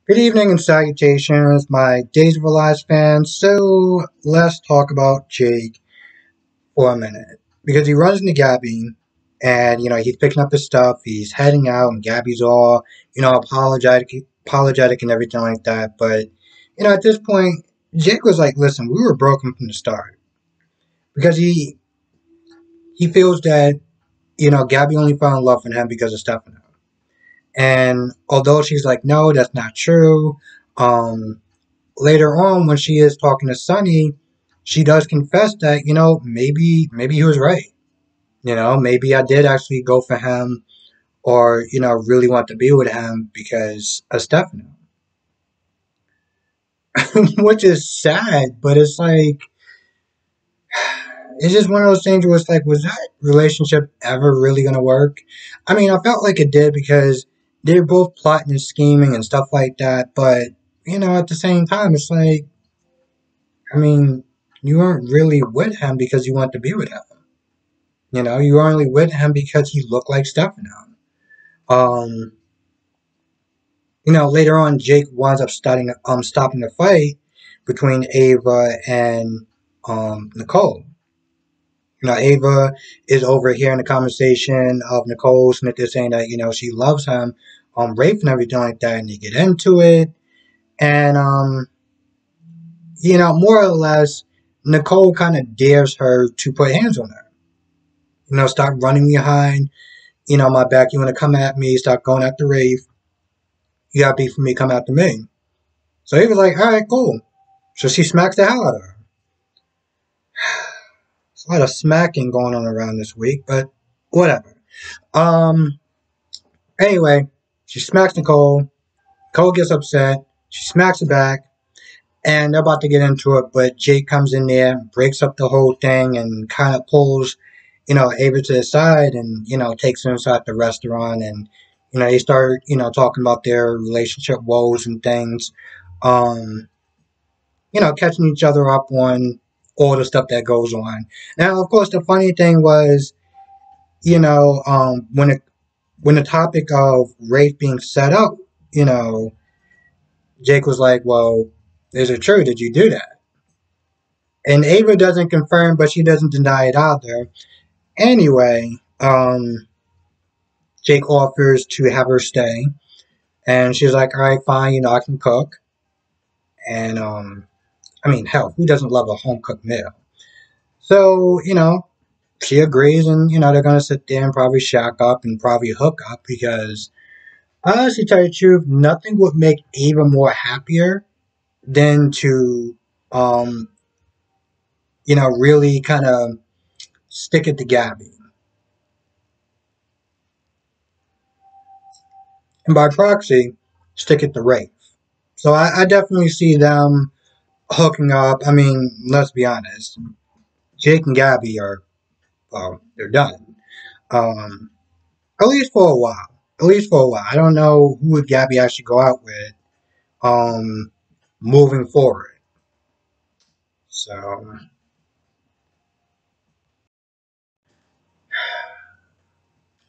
Good evening and salutations, my Days of Our Lives fans. So let's talk about Jake for a minute because he runs into Gabby, and he's picking up his stuff. He's heading out, and Gabby's all apologetic and everything like that. But at this point, Jake was like, "Listen, we were broken from the start," because he feels that Gabby only fell in love with him because of Stefano. And although she's like, "No, that's not true," um, later on when she is talking to Sunny, she does confess that, maybe he was right. Maybe I did actually go for him or, really want to be with him because of Stefano. Which is sad, but it's like it's just one of those things where it's like, was that relationship ever really gonna work? I mean, I felt like it did because they're both plotting and scheming and stuff like that, but at the same time, it's like, I mean, you weren't really with him because you want to be with him. You were only with him because he looked like Stefano. Um, later on, Jake winds up stopping the fight between Ava and Nicole. Ava is overhearing the conversation of Nicole Smith saying that she loves him, Rafe and everything like that, and they get into it, and more or less, Nicole kind of dares her to put hands on her. Stop running behind, my back. You want to come at me, stop going after Rafe. You got beef for me, come after me. So he was like, all right, cool. So she smacks the hell out of her. There's a lot of smacking going on around this week, but whatever. Um, anyway, she smacks Nicole. Nicole gets upset. She smacks her back, and they're about to get into it, but Jake comes in there, breaks up the whole thing, and kind of pulls, Ava to the side and, takes her inside the restaurant. And, they start, talking about their relationship woes and things. Um, catching each other up on all the stuff that goes on. Now, of course, the funny thing was, when the topic of rape being set up, you know, Jake was like, "Well, is it true? Did you do that?" And Ava doesn't confirm, but she doesn't deny it either. Anyway, Jake offers to have her stay, and she's like, "All right, fine. I can cook." And I mean, hell, who doesn't love a home cooked meal? So, she agrees, and they're gonna sit there and probably shack up and probably hook up because, honestly, to tell you the truth, nothing would make Ava more happier than to, um, really kind of stick it to Gabby, and by proxy, stick it to Rafe. So I definitely see them hooking up. I mean, let's be honest, Jake and Gabby are, well, they're done. Um, at least for a while. At least for a while. I don't know who would Gabby actually go out with um, moving forward. So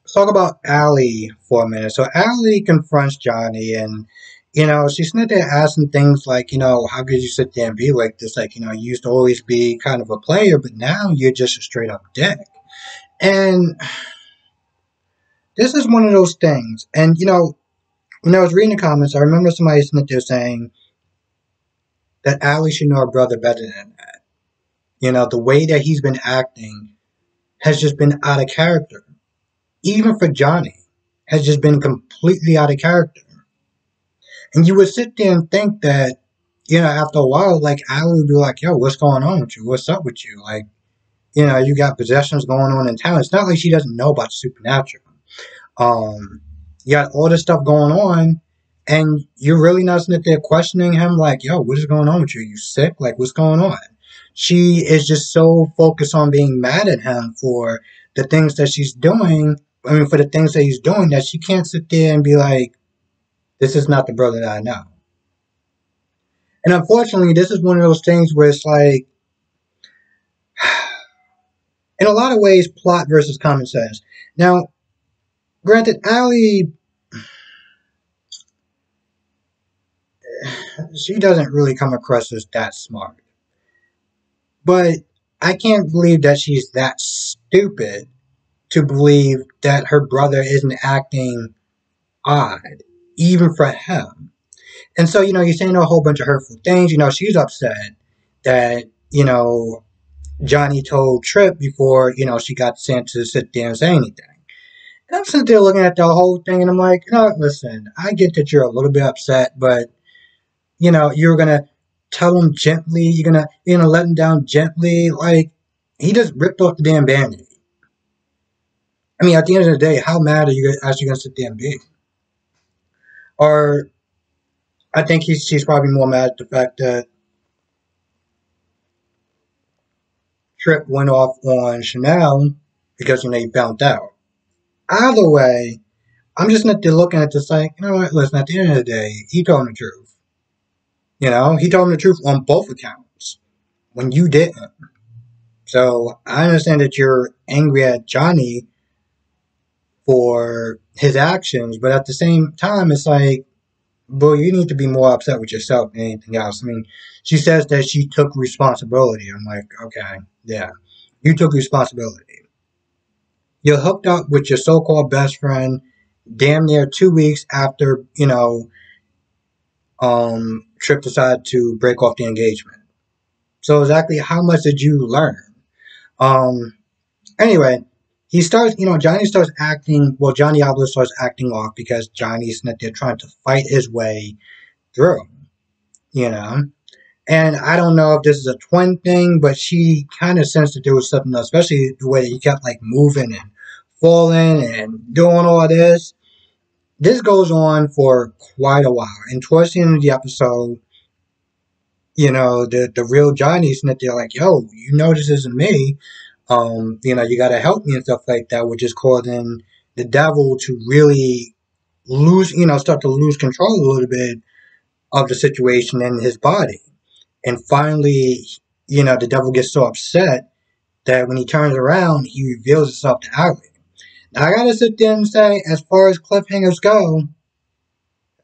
let's talk about Allie for a minute. So Allie confronts Johnny, and she's sitting there asking things like, how could you sit there and be like this? Like, you used to always be kind of a player, but now you're just a straight up dick. And this is one of those things. And when I was reading the comments, I remember somebody sitting there saying that Allie should know her brother better than that. The way that he's been acting has just been out of character. Even for Johnny, has just been completely out of character. And you would sit there and think that, after a while, like, Allie would be like, yo, what's going on with you? What's up with you? Like, you got possessions going on in town. It's not like she doesn't know about the supernatural. Um, you got all this stuff going on, and you're really not sitting there questioning him, like, yo, what is going on with you? You sick? Like, what's going on? She is just so focused on being mad at him for the things that she's doing. I mean, for the things that he's doing, that she can't sit there and be like, this is not the brother that I know. And unfortunately, this is one of those things where it's like, in a lot of ways, plot versus common sense. Now, granted, Allie, she doesn't really come across as that smart. But I can't believe that she's that stupid to believe that her brother isn't acting odd, even for him. And so, you're saying a whole bunch of hurtful things. She's upset that, Johnny told Trip before, she got sent to sit there and say anything. And I'm sitting there looking at the whole thing and I'm like, listen, I get that you're a little bit upset, but, you're going to tell him gently, you're gonna let him down gently. Like, he just ripped off the damn band-aid. I mean, at the end of the day, how mad are you actually going to sit there and be? Or I think she's probably more mad at the fact that Trip went off on Chanel because, he found out. Either way, I'm just not looking at this like, what, listen, at the end of the day, he told him the truth. He told him the truth on both accounts when you didn't. So I understand that you're angry at Johnny for his actions, but at the same time, it's like, well, you need to be more upset with yourself than anything else. I mean, she says that she took responsibility. I'm like, okay, yeah, you took responsibility. You're hooked up with your so-called best friend damn near 2 weeks after, Trip decided to break off the engagement. So exactly how much did you learn? Um, anyway, Johnny starts acting, well, Johnny Oblo starts acting off because Johnny's not there trying to fight his way through, you know? And I don't know if this is a twin thing, but she kind of sensed that there was something else, especially the way that he kept like moving and falling and doing all this. This goes on for quite a while. And towards the end of the episode, the real Johnny's sitting there like, yo, this isn't me. You gotta help me and stuff like that, which is causing the devil to really start to lose control a little bit of the situation in his body. And finally, the devil gets so upset that when he turns around, he reveals himself to Allie. Now, I gotta sit there and say, as far as cliffhangers go,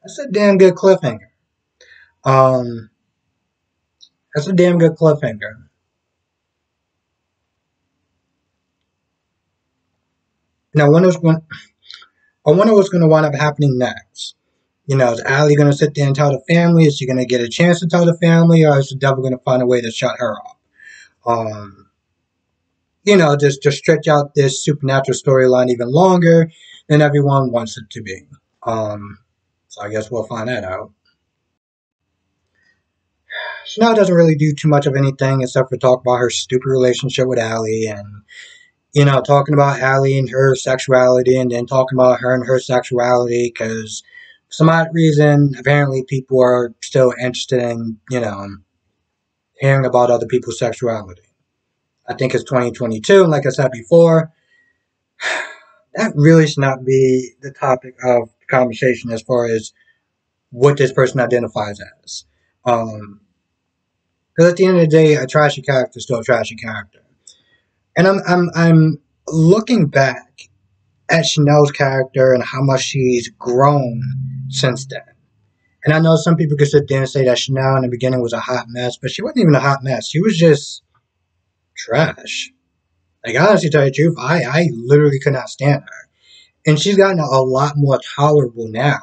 that's a damn good cliffhanger. Um, that's a damn good cliffhanger. Now, I wonder what's going to wind up happening next. Is Allie going to sit there and tell the family? Is she going to get a chance to tell the family, or is the devil going to find a way to shut her up? Um, just to stretch out this supernatural storyline even longer than everyone wants it to be. So I guess we'll find that out. Chanel doesn't really do too much of anything except for talk about her stupid relationship with Allie and, talking about Allie and her sexuality and then talking about her and her sexuality because for some odd reason, apparently people are still interested in, hearing about other people's sexuality. I think it's 2022, and like I said before, that really should not be the topic of conversation as far as what this person identifies as. Because at the end of the day, a trashy character is still a trashy character. And I'm looking back at Chanel's character and how much she's grown since then. And I know some people could sit there and say that Chanel in the beginning was a hot mess, but she wasn't even a hot mess. She was just trash. Like, honestly, to tell you the truth, I literally could not stand her. And she's gotten a lot more tolerable now.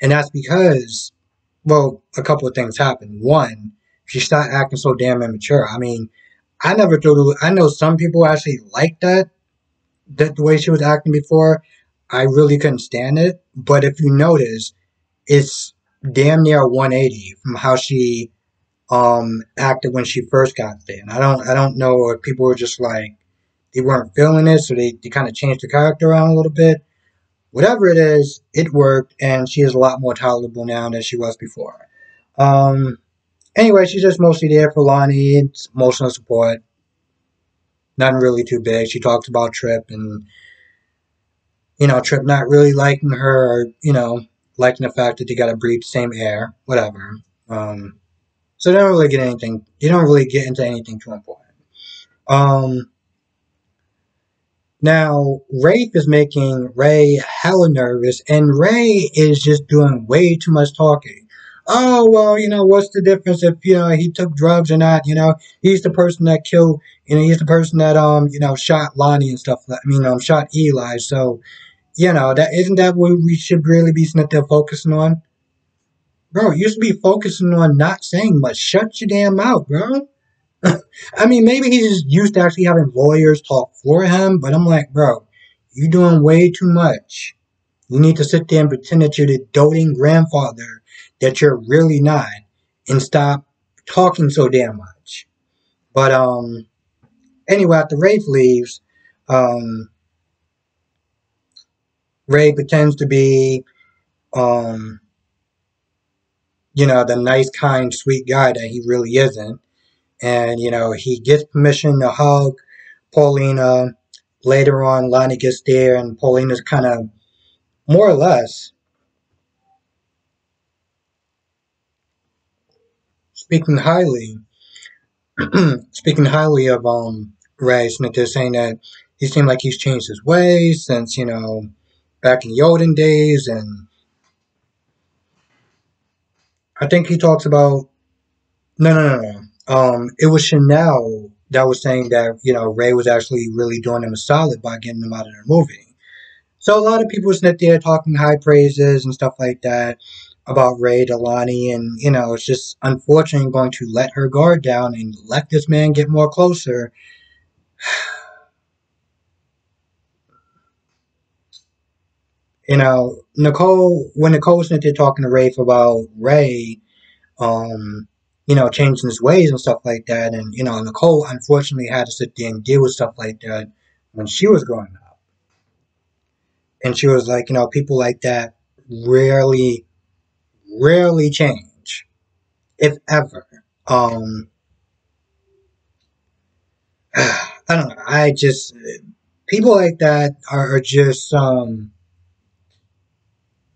And that's because, well, a couple of things happened. One, she stopped acting so damn immature. I mean, I know some people actually liked that the way she was acting before. I really couldn't stand it. But if you notice, it's damn near a 180 from how she acted when she first got there. And I don't know if people were just like they weren't feeling it, so they kind of changed the character around a little bit. Whatever it is, it worked, and she is a lot more tolerable now than she was before. Um, anyway, she's just mostly there for Lonnie. It's emotional support. Nothing really too big. She talks about Trip and, Trip not really liking her or, liking the fact that they got to breathe the same air, whatever. So they don't really get anything, you don't really get into anything too important. Um, Now, Rafe is making Ray hella nervous, and Ray is just doing way too much talking. oh well, what's the difference if he took drugs or not? He's the person that killed. He's the person that shot Lonnie and stuff. Shot Eli. So that isn't that what we should really be sitting there focusing on, bro. You should be focusing on not saying much. Shut your damn mouth, bro. I mean, maybe he's just used to actually having lawyers talk for him, but I'm like, bro, you doing way too much. You need to sit there and pretend that you're the doting grandfather that you're really not, and stop talking so damn much. But anyway, after Rafe leaves, um, Ray pretends to be um, the nice, kind, sweet guy that he really isn't, and he gets permission to hug Paulina. Later on, Lonnie gets there, and Paulina's kind of more or less speaking highly speaking highly of Ray Smith. They're saying that he seemed like he's changed his ways since back in the olden days, and I think he talks about no. It was Chanel that was saying that Ray was actually really doing him a solid by getting him out of the movie. So a lot of people sit there talking high praises and stuff like that about Ray Delani, and it's just unfortunate going to let her guard down and let this man get more closer. Nicole, when Nicole was there talking to Rafe about Ray, um, changing his ways and stuff like that, and Nicole unfortunately had to sit there and deal with stuff like that when she was growing up, and she was like, people like that rarely, rarely change, if ever. I don't know. I just people like that are just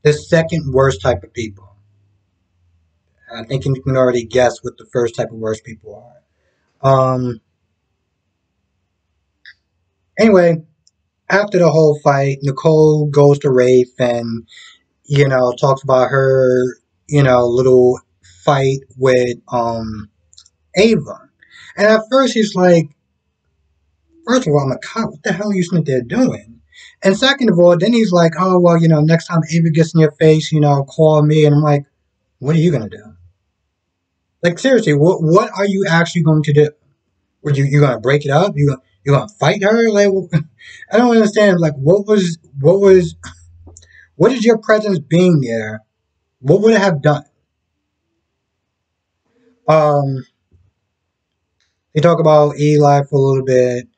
the second worst type of people. I think you can already guess what the first type of worst people are. Anyway, after the whole fight, Nicole goes to Rafe and talks about her little fight with Ava. And at first he's like, first of all, I'm a cop. What the hell are you think they're doing? And second of all, then he's like, oh well, next time Ava gets in your face, call me. And I'm like, what are you gonna do? Like seriously, what are you actually going to do? Were you gonna break it up? You gonna fight her? Like I don't understand. Like what is your presence being there? What would it have done? Um, they talk about Eli for a little bit.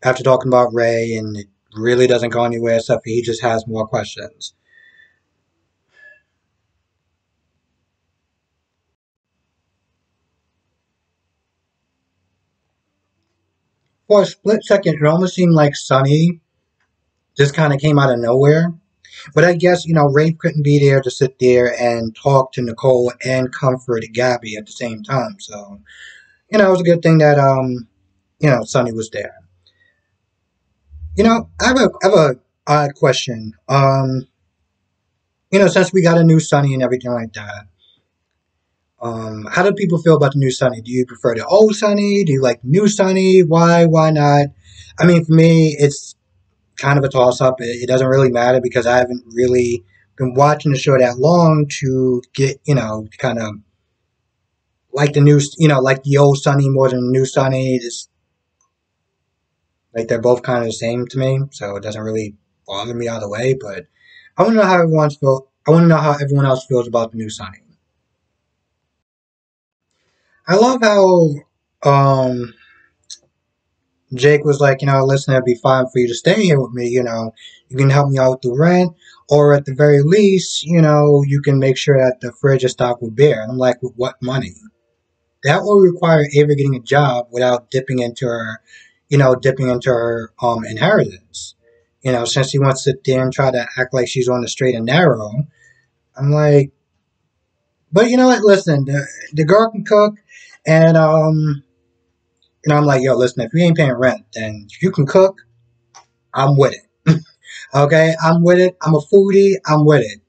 After talking about Ray, and it really doesn't go anywhere except for he just has more questions. For a split second, it almost seemed like Sonny just kind of came out of nowhere. But I guess, Ray couldn't be there to sit there and talk to Nicole and comfort Gabby at the same time. So, it was a good thing that, Sonny was there. I have a odd question. Since we got a new Sonny and everything like that, how do people feel about the new Sonny? Do you prefer the old Sonny? Do you like new Sonny? Why? Why not? I mean, for me, it's kind of a toss up. It doesn't really matter because I haven't really been watching the show that long to get, kind of like the new, like the old Sonny more than the new Sonny. It's like they're both kind of the same to me, so it doesn't really bother me either way. But I want to know how everyone's feel. I want to know how everyone else feels about the new Sonny. I love how Jake was like, listen, it'd be fine for you to stay here with me. You can help me out with the rent, or at the very least, you can make sure that the fridge is stocked with beer. And I'm like, with what money? That will require Ava getting a job without dipping into her inheritance. Since she wants to sit there and try to act like she's on the straight and narrow, I'm like, but you know what? Listen, the girl can cook, and I'm like, yo, listen, if you ain't paying rent, then if you can cook, I'm with it. Okay, I'm with it. I'm a foodie. I'm with it.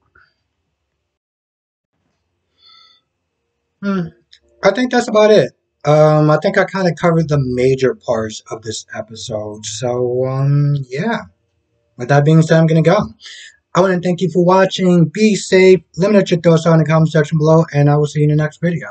Hmm, I think that's about it. I think I kind of covered the major parts of this episode. So, yeah. With that being said, I'm gonna go. I want to thank you for watching. Be safe. Let me know what your thoughts are in the comment section below, and I will see you in the next video.